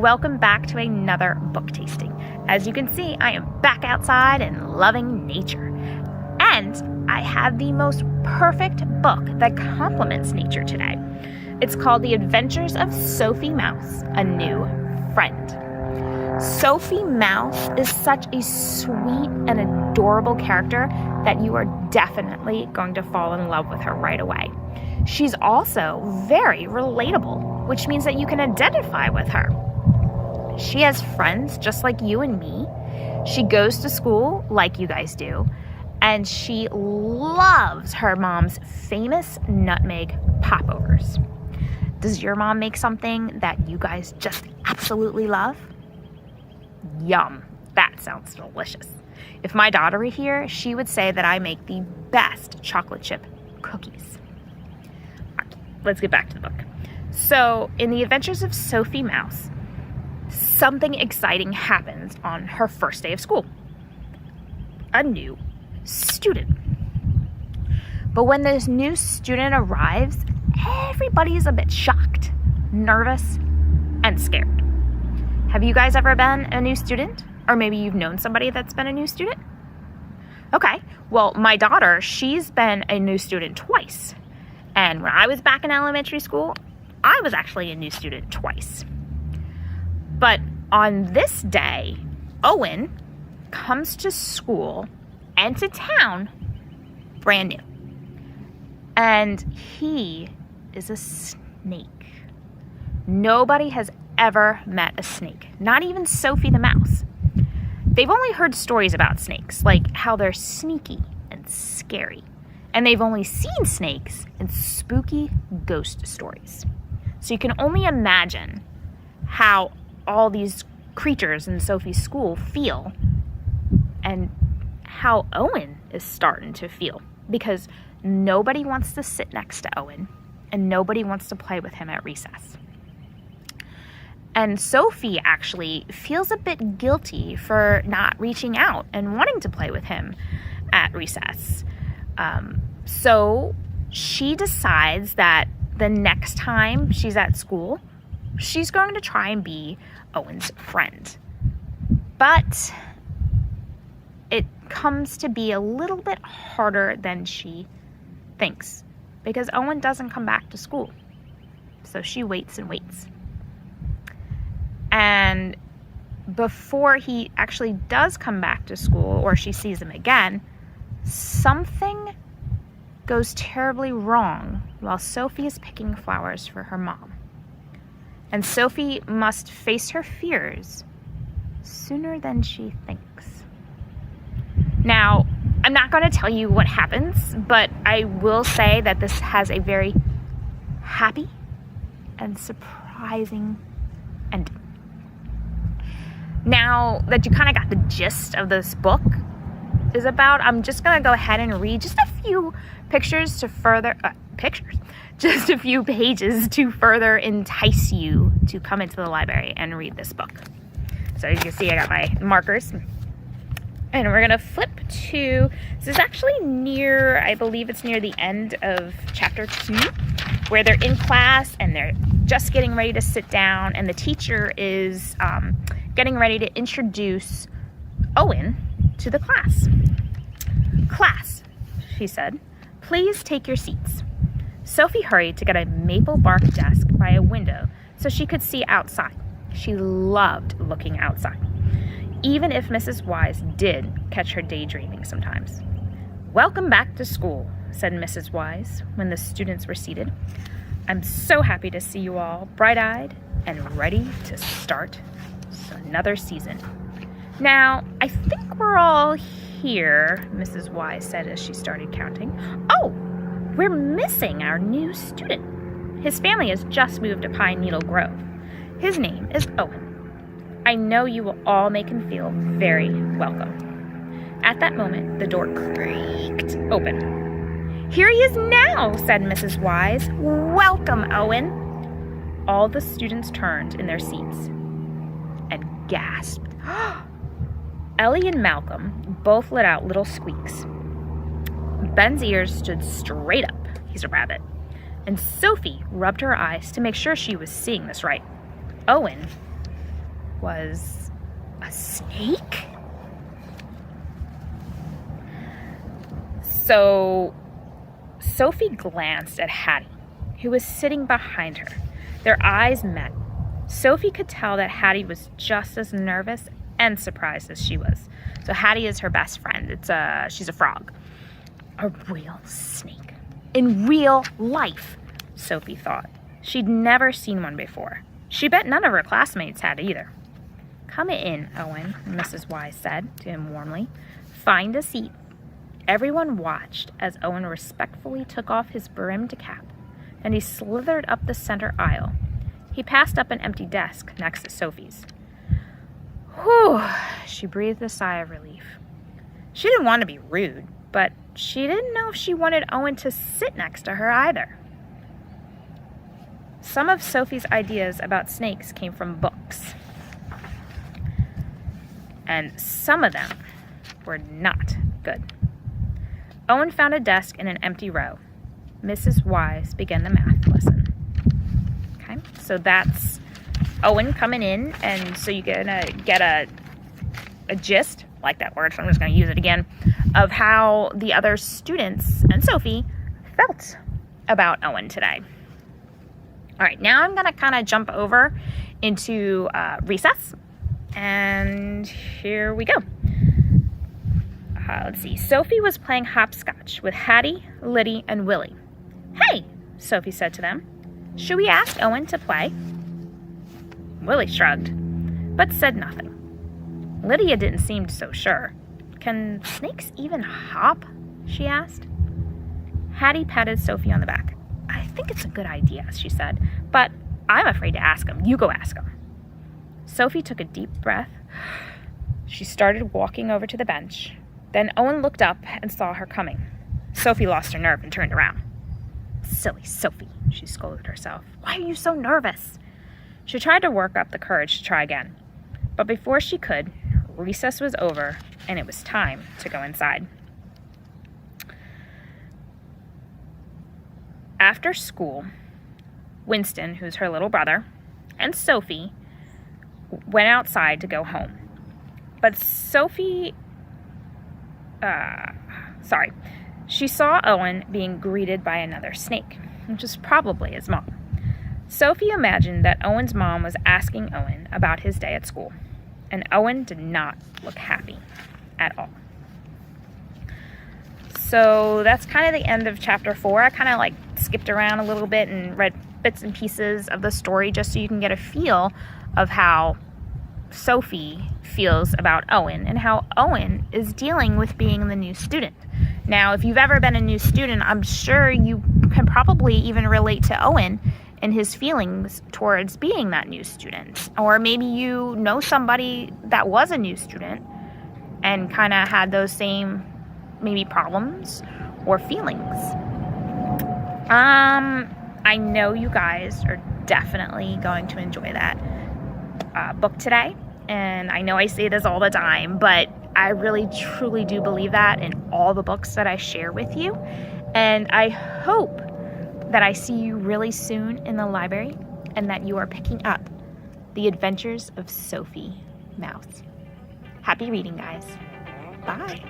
welcome back to another book tasting. As you can see, I am back outside and loving nature. And I have the most perfect book that complements nature today. It's called The Adventures of Sophie Mouse, a New Friend. Sophie Mouse is such a sweet and adorable character that you are definitely going to fall in love with her right away. She's also very relatable, which means that you can identify with her. She has friends just like you and me. She goes to school like you guys do, and she loves her mom's famous nutmeg popovers. Does your mom make something that you guys just absolutely love? Yum, that sounds delicious. If my daughter were here, she would say that I make the best chocolate chip cookies. Let's get back to the book. So, in The Adventures of Sophie Mouse, something exciting happens on her first day of school. A new student. But when this new student arrives, everybody's a bit shocked, nervous, and scared. Have you guys ever been a new student? Or maybe you've known somebody that's been a new student? Okay, well, my daughter, she's been a new student twice. And when I was back in elementary school, I was actually a new student twice. But on this day, Owen comes to school and to town brand new. And he is a snake. Nobody has ever met a snake, not even Sophie the mouse. They've only heard stories about snakes, like how they're sneaky and scary. And they've only seen snakes in spooky ghost stories. So you can only imagine how all these creatures in Sophie's school feel and how Owen is starting to feel, because nobody wants to sit next to Owen and nobody wants to play with him at recess. And Sophie actually feels a bit guilty for not reaching out and wanting to play with him at recess. So she decides that the next time she's at school, she's going to try and be Owen's friend. But it comes to be a little bit harder than she thinks, because Owen doesn't come back to school. So she waits and waits. And before he actually does come back to school, or she sees him again, something goes terribly wrong while Sophie is picking flowers for her mom. And Sophie must face her fears sooner than she thinks. Now, I'm not going to tell you what happens, but I will say that this has a very happy and surprising ending. Now that you kind of got the gist of this book is about, I'm just going to go ahead and read just a few pictures to further, just a few pages to further entice you to come into the library and read this book. So as you can see, I got my markers. And we're going to flip to, this is actually near, I believe it's near the end of chapter 2, where they're in class and they're just getting ready to sit down, and the teacher is getting ready to introduce Owen to the class. Class, she said, please take your seats. Sophie hurried to get a maple bark desk by a window so she could see outside. She loved looking outside, even if Mrs. Wise did catch her daydreaming sometimes. Welcome back to school, said Mrs. Wise when the students were seated. I'm so happy to see you all bright-eyed and ready to start another season. Now, I think we're all here, Mrs. Wise said as she started counting. Oh, we're missing our new student. His family has just moved to Pine Needle Grove. His name is Owen. I know you will all make him feel very welcome. At that moment, the door creaked open. Here he is now, said Mrs. Wise. Welcome, Owen. All the students turned in their seats and gasped. Ellie and Malcolm both let out little squeaks. Ben's ears stood straight up. He's a rabbit. And Sophie rubbed her eyes to make sure she was seeing this right. Owen was a snake? So Sophie glanced at Hattie, who was sitting behind her. Their eyes met. Sophie could tell that Hattie was just as nervous and surprised as she was. So Hattie is her best friend. She's a frog. A real snake. In real life, Sophie thought. She'd never seen one before. She bet none of her classmates had either. "Come in, Owen," Mrs. Wise said to him warmly. "Find a seat." Everyone watched as Owen respectfully took off his brimmed cap, and he slithered up the center aisle. He passed up an empty desk next to Sophie's. "Whew," she breathed a sigh of relief. She didn't want to be rude, but she didn't know if she wanted Owen to sit next to her either. Some of Sophie's ideas about snakes came from books, and some of them were not good. Owen found a desk in an empty row. Mrs. Wise began the math lesson. Okay, so that's Owen coming in, and so you're gonna get a gist, like that word, so I'm just gonna use it again, of how the other students and Sophie felt about Owen today. All right, now I'm gonna kind of jump over into recess, and here we go. Let's see. Sophie was playing hopscotch with Hattie, Liddy, and Willie. "Hey," Sophie said to them, "should we ask Owen to play?" Willie shrugged, but said nothing. Lydia didn't seem so sure. "Can snakes even hop?" she asked. Hattie patted Sophie on the back. "I think it's a good idea," she said, "but I'm afraid to ask him. You go ask him." Sophie took a deep breath. She started walking over to the bench. Then Owen looked up and saw her coming. Sophie lost her nerve and turned around. "Silly Sophie," she scolded herself. "Why are you so nervous?" She tried to work up the courage to try again. But before she could, recess was over and it was time to go inside. After school, Winston, who's her little brother, and Sophie went outside to go home. But she saw Owen being greeted by another snake, which was probably his mom. Sophie imagined that Owen's mom was asking Owen about his day at school, and Owen did not look happy at all. So that's kind of the end of chapter 4. I kind of skipped around a little bit and read bits and pieces of the story just so you can get a feel of how Sophie feels about Owen and how Owen is dealing with being the new student. Now, if you've ever been a new student, I'm sure you can probably even relate to Owen and his feelings towards being that new student. Or maybe you know somebody that was a new student and kind of had those same maybe problems or feelings. I know you guys are definitely going to enjoy that book today. And I know I say this all the time, but I really truly do believe that in all the books that I share with you. And I hope that I see you really soon in the library and that you are picking up The Adventures of Sophie Mouse. Happy reading, guys. Bye.